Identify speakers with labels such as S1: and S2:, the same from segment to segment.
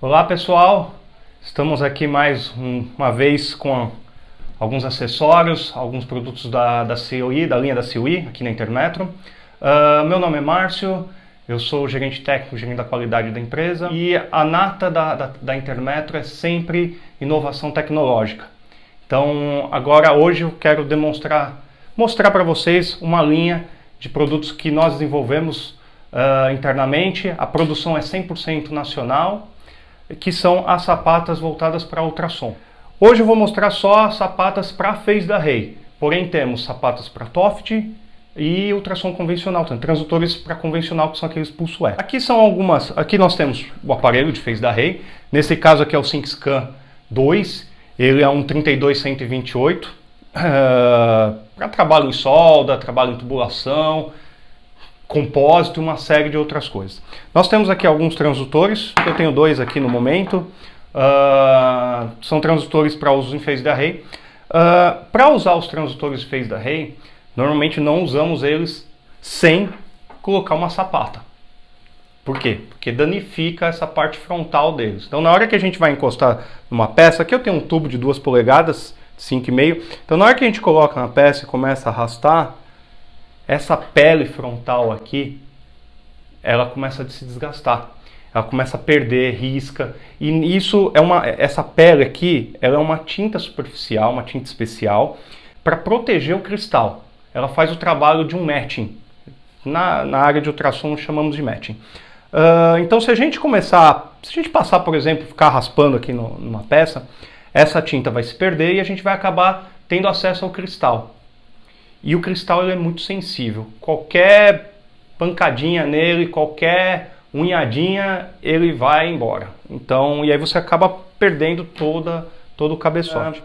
S1: Olá pessoal, estamos aqui mais uma vez com alguns acessórios, alguns produtos da COI, da linha da COI, aqui na Intermetro. Meu nome é Márcio, eu sou o gerente técnico, gerente da qualidade da empresa, e a nata da Intermetro é sempre inovação tecnológica. Então hoje eu quero mostrar para vocês uma linha de produtos que nós desenvolvemos internamente. A produção é 100% nacional, que são as sapatas voltadas para ultrassom. Hoje eu vou mostrar só as sapatas para phase array, porém temos sapatas para Toft e ultrassom convencional, transdutores para convencional, que são aqueles pulso E. Aqui nós temos o aparelho de phase array, nesse caso aqui é o SyncScan 2, ele é um 32128, para trabalho em solda, trabalho em tubulação, compósito e uma série de outras coisas. Nós temos aqui alguns transdutores, eu tenho dois aqui no momento, são transdutores para uso em phase array. Para usar os transdutores de phase array, normalmente não usamos eles sem colocar uma sapata. Por quê? Porque danifica essa parte frontal deles. Então na hora que a gente vai encostar numa peça, aqui eu tenho um tubo de 2 polegadas, 5,5, então na hora que a gente coloca na peça e começa a arrastar, essa pele frontal aqui, ela começa a se desgastar, ela começa a perder, risca, e essa pele aqui, ela é uma tinta superficial, uma tinta especial, para proteger o cristal. Ela faz o trabalho de um matching, na área de ultrassom chamamos de matching. Então se a gente passar, por exemplo, ficar raspando aqui numa peça, essa tinta vai se perder e a gente vai acabar tendo acesso ao cristal. E o cristal ele é muito sensível. Qualquer pancadinha nele, qualquer unhadinha, ele vai embora. Então, e aí você acaba perdendo todo o cabeçote.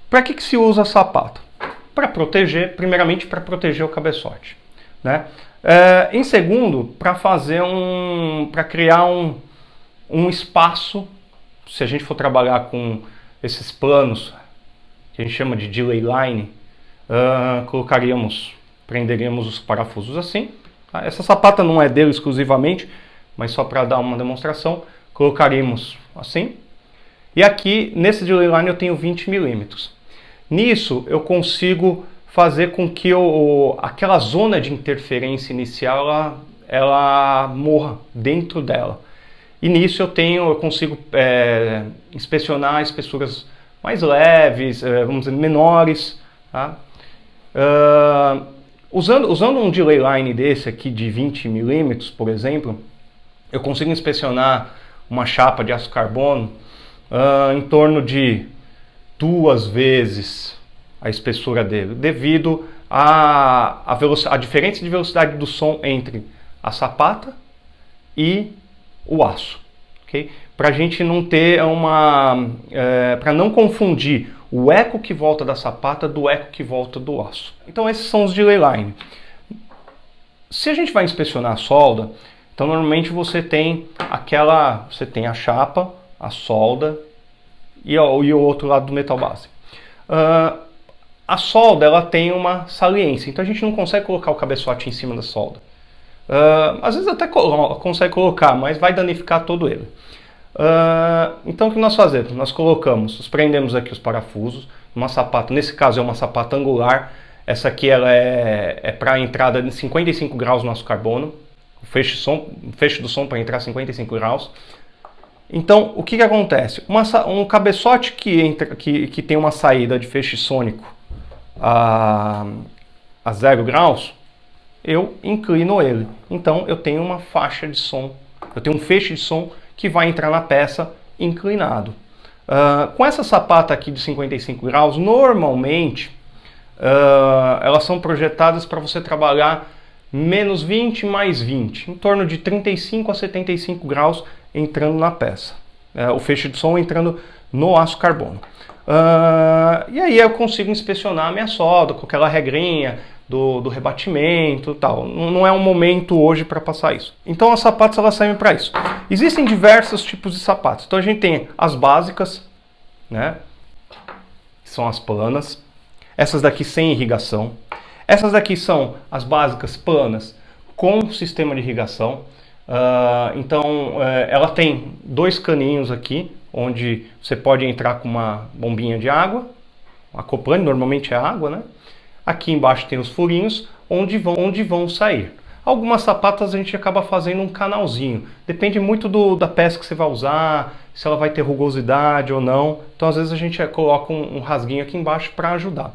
S1: Para que se usa sapato? Para proteger, primeiramente para proteger o cabeçote, né? Em segundo, para criar um espaço, se a gente for trabalhar com esses planos que a gente chama de delay line, prenderíamos os parafusos assim. Tá? Essa sapata não é dele exclusivamente, mas só para dar uma demonstração, colocaríamos assim. E aqui, nesse delay line, eu tenho 20 milímetros. Nisso, eu consigo fazer com que aquela zona de interferência inicial ela morra dentro dela. E nisso eu consigo inspecionar espessuras mais leves, vamos dizer, menores. Tá? Usando um delay line desse aqui de 20 milímetros, por exemplo, eu consigo inspecionar uma chapa de aço carbono em torno de 2 vezes a espessura dele, devido à diferença de velocidade do som entre a sapata e o aço. Okay? Para a gente não ter para não confundir o eco que volta da sapata do eco que volta do aço. Então esses são os delay line. Se a gente vai inspecionar a solda, então normalmente você tem a chapa, a solda e o outro lado do metal base. A solda ela tem uma saliência, então a gente não consegue colocar o cabeçote em cima da solda. Às vezes até consegue colocar, mas vai danificar todo ele. Então o que nós fazemos? Nós prendemos aqui os parafusos, uma sapata, nesse caso é uma sapata angular, essa aqui ela é para entrada de 55 graus no aço carbono, o fecho do som para entrar 55 graus. Então o que acontece? Um cabeçote que tem uma saída de feixe sônico a 0 graus, eu inclino ele, então eu tenho uma faixa de som, eu tenho um feixe de som que vai entrar na peça inclinado. Com essa sapata aqui de 55 graus, normalmente elas são projetadas para você trabalhar menos 20 mais 20, em torno de 35 a 75 graus entrando na peça. O feixe de som entrando no aço carbono. E aí eu consigo inspecionar a minha solda com aquela regrinha do rebatimento e tal. Não é um momento hoje para passar isso. Então as sapatas elas servem para isso. Existem diversos tipos de sapatos. Então a gente tem as básicas, né? Que são as planas. Essas daqui sem irrigação. Essas daqui são as básicas planas com sistema de irrigação. Então, ela tem dois caninhos aqui, onde você pode entrar com uma bombinha de água, acoplante, normalmente é água, né? Aqui embaixo tem os furinhos, onde vão sair. Algumas sapatas a gente acaba fazendo um canalzinho, depende muito da peça que você vai usar, se ela vai ter rugosidade ou não. Então, às vezes a gente coloca um rasguinho aqui embaixo para ajudar.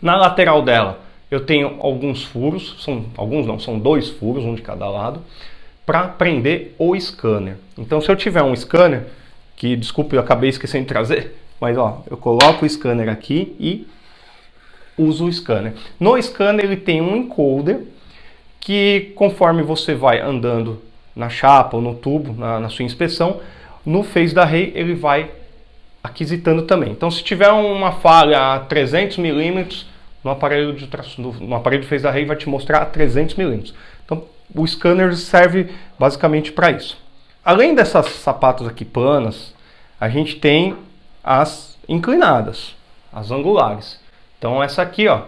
S1: Na lateral dela, eu tenho alguns furos, são dois furos, um de cada lado, para prender o scanner. Então, se eu tiver um scanner, que desculpe, eu acabei esquecendo de trazer, mas ó, eu coloco o scanner aqui e uso o scanner. No scanner ele tem um encoder que, conforme você vai andando na chapa ou no tubo, na sua inspeção, no phase d'array ele vai aquisitando também. Então, se tiver uma falha a 300 milímetros, no aparelho de phase d'array vai te mostrar a 300 milímetros. Então, o scanner serve basicamente para isso. Além dessas sapatos aqui planas, a gente tem as inclinadas, as angulares. Então, essa aqui, ó,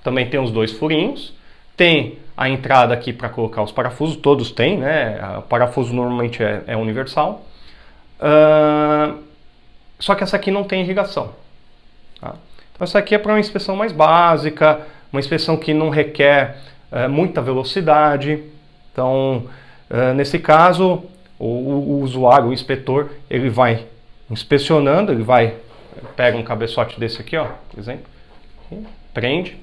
S1: também tem os dois furinhos. Tem a entrada aqui para colocar os parafusos, todos têm, né? O parafuso normalmente é universal. Só que essa aqui não tem irrigação. Tá? Então, essa aqui é para uma inspeção mais básica, uma inspeção que não requer muita velocidade. Então, nesse caso, o usuário, o inspetor, ele vai inspecionando, pega um cabeçote desse aqui, ó, por exemplo, prende,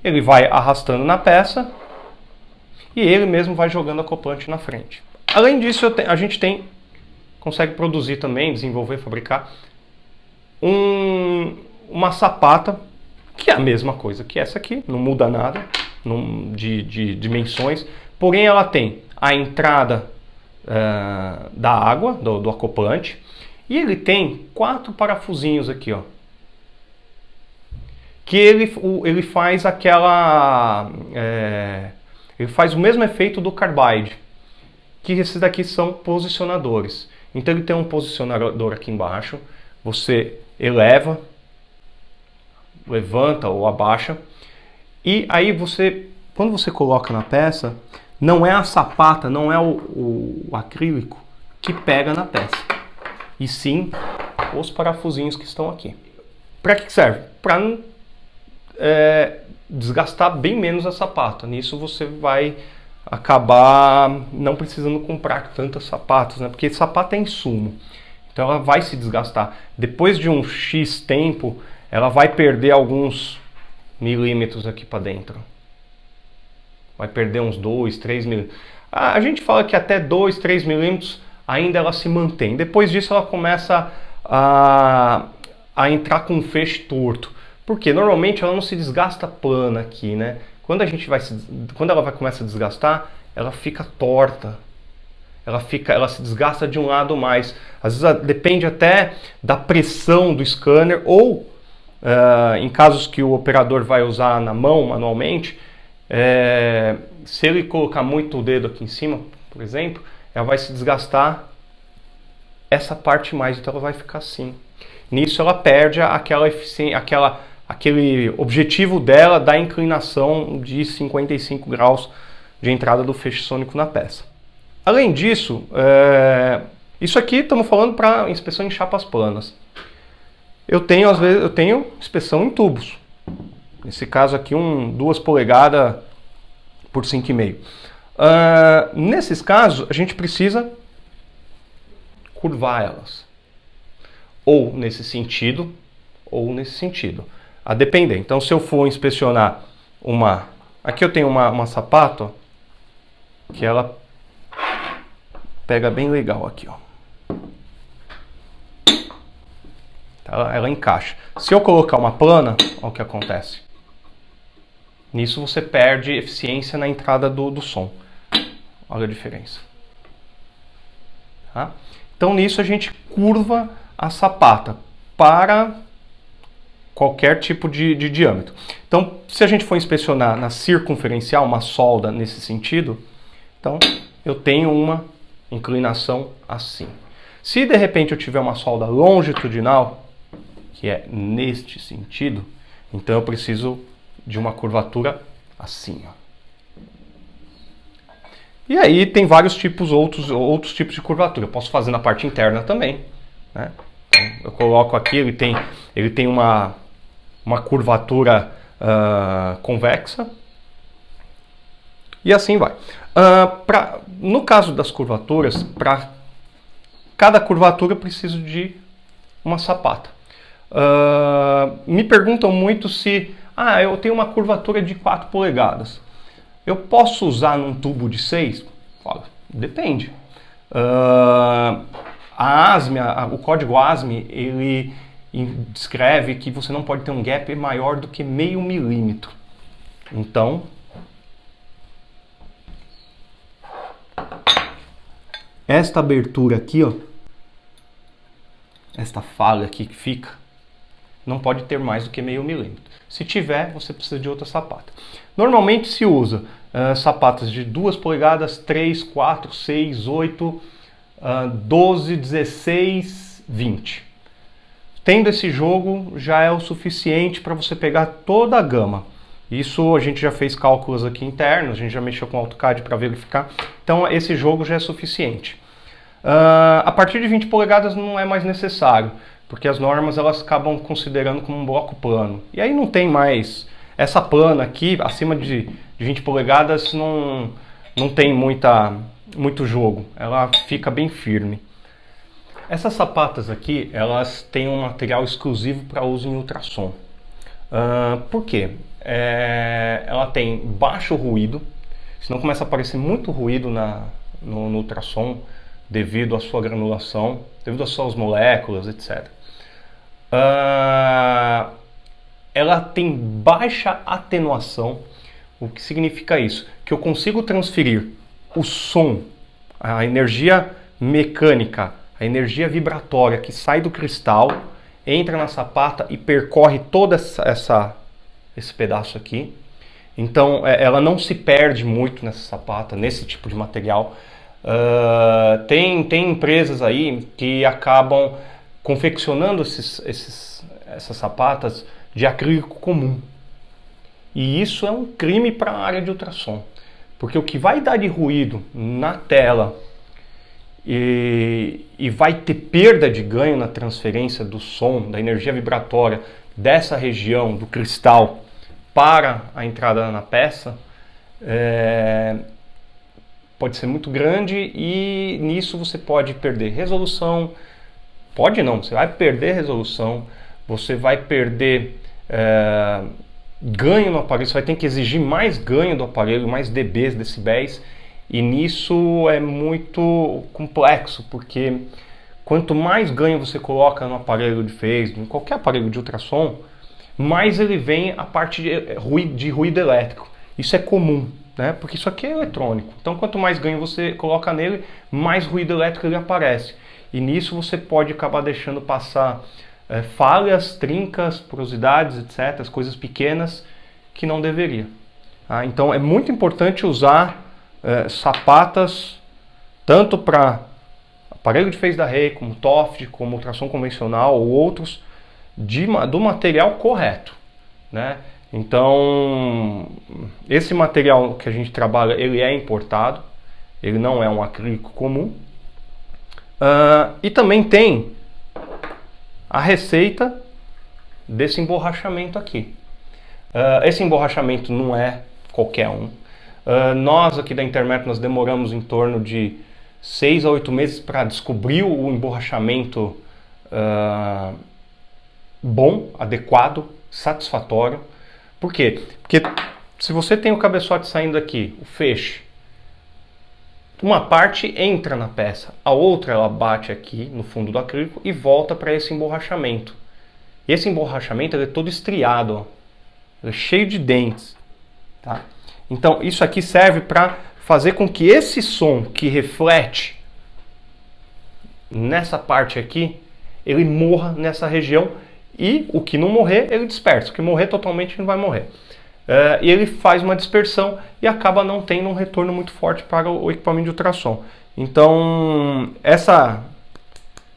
S1: ele vai arrastando na peça e ele mesmo vai jogando acoplante na frente. Além disso, a gente consegue produzir também, desenvolver, fabricar uma sapata que é a mesma coisa que essa aqui, não muda nada de dimensões, porém ela tem a entrada da água, do acoplante, e ele tem 4 parafusinhos aqui, ó, que ele faz ele faz o mesmo efeito do carbide, que esses daqui são posicionadores. Então ele tem um posicionador aqui embaixo, você levanta ou abaixa, e aí quando você coloca na peça, não é a sapata, não é o acrílico que pega na peça, e sim os parafusinhos que estão aqui. Para que serve? Para desgastar bem menos a sapata. Nisso você vai acabar não precisando comprar tantas sapatas, né? Porque sapata é insumo, então ela vai se desgastar. Depois de um X tempo, ela vai perder alguns milímetros aqui para dentro. Vai perder uns 2, 3 milímetros. A gente fala que até 2, 3 milímetros ainda ela se mantém. Depois disso ela começa a entrar com um feixe torto. Porque normalmente ela não se desgasta plana aqui, né? Quando ela começa a desgastar, ela fica torta. Ela se desgasta de um lado mais. Às vezes depende até da pressão do scanner ou em casos que o operador vai usar na mão manualmente, se ele colocar muito o dedo aqui em cima, por exemplo, ela vai se desgastar essa parte mais, então ela vai ficar assim. Nisso ela perde aquela eficiência, aquele objetivo dela da inclinação de 55 graus de entrada do feixe sônico na peça. Além disso, isso aqui estamos falando para inspeção em chapas planas. Às vezes eu tenho inspeção em tubos. Nesse caso aqui, 2 polegadas por 5,5. Nesses casos, a gente precisa curvar elas. Ou nesse sentido, ou nesse sentido. A depender. Então, se eu for inspecionar aqui eu tenho uma sapato, ó, que ela pega bem legal aqui, ó. Ela encaixa. Se eu colocar uma plana, olha o que acontece. Nisso você perde eficiência na entrada do som. Olha a diferença. Tá? Então nisso a gente curva a sapata para qualquer tipo de diâmetro. Então, se a gente for inspecionar na circunferencial, uma solda nesse sentido, então eu tenho uma inclinação assim. Se de repente eu tiver uma solda longitudinal, que é neste sentido, então eu preciso de uma curvatura assim, ó. E aí tem vários tipos, outros tipos de curvatura. Eu posso fazer na parte interna também, né? Então, eu coloco aqui, ele tem uma curvatura convexa. E assim vai. No caso das curvaturas, para cada curvatura eu preciso de uma sapata. Me perguntam muito se eu tenho uma curvatura de 4 polegadas. Eu posso usar num tubo de 6? Fala, depende. O código ASME, ele descreve que você não pode ter um gap maior do que meio milímetro. Então, esta abertura aqui, ó, esta falha aqui que fica, não pode ter mais do que meio milímetro. Se tiver, você precisa de outra sapata. Normalmente se usa sapatas de 2 polegadas, 3, 4, 6, 8, 12, 16, 20. Tendo esse jogo, já é o suficiente para você pegar toda a gama. Isso a gente já fez cálculos aqui internos, a gente já mexeu com o AutoCAD para verificar. Então esse jogo já é suficiente. A partir de 20 polegadas não é mais necessário, porque as normas elas acabam considerando como um bloco plano. E aí não tem mais... Essa plana aqui, acima de 20 polegadas, não tem muito jogo. Ela fica bem firme. Essas sapatas aqui, elas têm um material exclusivo para uso em ultrassom. Por quê? Ela tem baixo ruído, senão começa a aparecer muito ruído no ultrassom, devido à sua granulação, devido às suas moléculas, etc. Ela tem baixa atenuação. O que significa isso? Que eu consigo transferir o som, a energia mecânica, a energia vibratória que sai do cristal, entra na sapata e percorre todo esse pedaço aqui. Então ela não se perde muito nessa sapata, nesse tipo de material. Tem empresas aí que acabam confeccionando essas sapatas de acrílico comum. E isso é um crime para a área de ultrassom. Porque o que vai dar de ruído na tela e vai ter perda de ganho na transferência do som, da energia vibratória dessa região do cristal para a entrada na peça, pode ser muito grande, e nisso você pode perder resolução. Pode não, você vai perder resolução, você vai perder ganho no aparelho, você vai ter que exigir mais ganho do aparelho, mais dBs, decibéis, e nisso é muito complexo, porque quanto mais ganho você coloca no aparelho de phase, em qualquer aparelho de ultrassom, mais ele vem a parte de ruído elétrico. Isso é comum, né? Porque isso aqui é eletrônico. Então quanto mais ganho você coloca nele, mais ruído elétrico ele aparece. E nisso você pode acabar deixando passar falhas, trincas, porosidades, etc., as coisas pequenas que não deveria. Então é muito importante usar sapatas tanto para aparelho de phase da Rei, como TOFT, como ultrassom convencional ou outros, do material correto, né? Então esse material que a gente trabalha, ele é importado, ele não é um acrílico comum. E também tem a receita desse emborrachamento aqui. Esse emborrachamento não é qualquer um. Nós aqui da Intermet nós demoramos em torno de 6 a 8 meses para descobrir o emborrachamento bom, adequado, satisfatório. Por quê? Porque se você tem o cabeçote saindo aqui, o feixe, uma parte entra na peça, a outra ela bate aqui no fundo do acrílico e volta para esse emborrachamento. E esse emborrachamento ele é todo estriado, ó. Ele é cheio de dentes, tá? Então isso aqui serve para fazer com que esse som que reflete nessa parte aqui, ele morra nessa região, e o que não morrer, ele dispersa. O que morrer totalmente não vai morrer. E ele faz uma dispersão e acaba não tendo um retorno muito forte para o equipamento de ultrassom. Então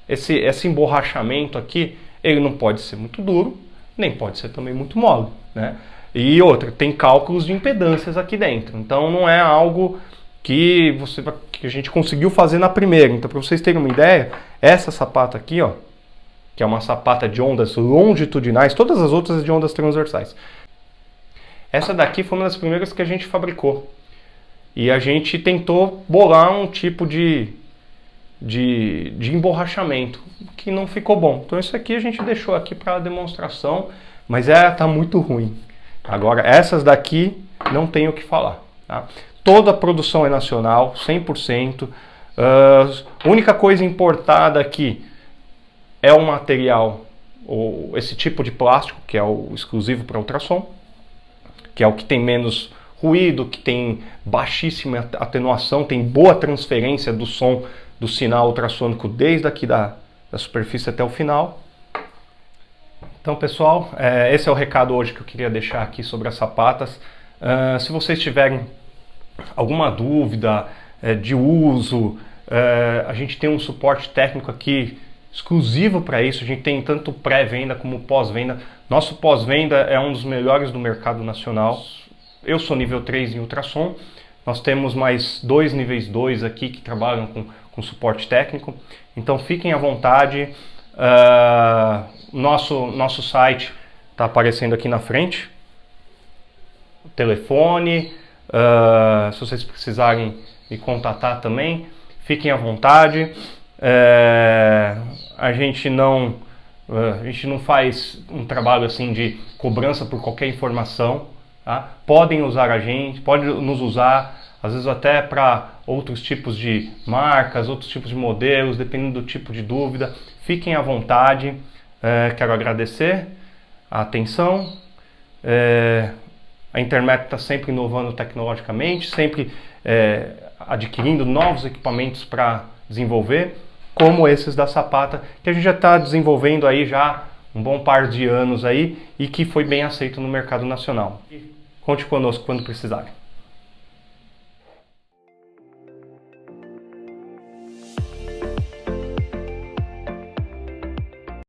S1: esse emborrachamento aqui, ele não pode ser muito duro, nem pode ser também muito mole, né? E outra, tem cálculos de impedâncias aqui dentro. Então não é algo que a gente conseguiu fazer na primeira. Então, para vocês terem uma ideia, essa sapata aqui, ó, que é uma sapata de ondas longitudinais, todas as outras de ondas transversais. Essa daqui foi uma das primeiras que a gente fabricou. E a gente tentou bolar um tipo de emborrachamento, que não ficou bom. Então isso aqui a gente deixou aqui para demonstração, mas tá muito ruim. Agora, essas daqui não tem o que falar. Tá? Toda a produção é nacional, 100%. A única coisa importada aqui é o material, ou esse tipo de plástico, que é o exclusivo para ultrassom, que é o que tem menos ruído, que tem baixíssima atenuação, tem boa transferência do som do sinal ultrassônico desde aqui da superfície até o final. Então, pessoal, esse é o recado hoje que eu queria deixar aqui sobre as sapatas. Se vocês tiverem alguma dúvida de uso, a gente tem um suporte técnico aqui exclusivo para isso. A gente tem tanto pré-venda como pós-venda. Nosso pós-venda é um dos melhores do mercado nacional. Eu sou nível 3 em ultrassom. Nós temos mais 2 níveis 2 aqui que trabalham com suporte técnico. Então fiquem à vontade. Nosso site está aparecendo aqui na frente. O telefone. Se vocês precisarem me contatar também, fiquem à vontade. A gente não faz um trabalho assim de cobrança por qualquer informação. Tá? Podem usar a gente, podem nos usar, às vezes até para outros tipos de marcas, outros tipos de modelos, dependendo do tipo de dúvida. Fiquem à vontade. Quero agradecer a atenção. A Intermet está sempre inovando tecnologicamente, sempre adquirindo novos equipamentos para desenvolver, como esses da sapata, que a gente já está desenvolvendo aí já um bom par de anos aí e que foi bem aceito no mercado nacional. Conte conosco quando precisarem.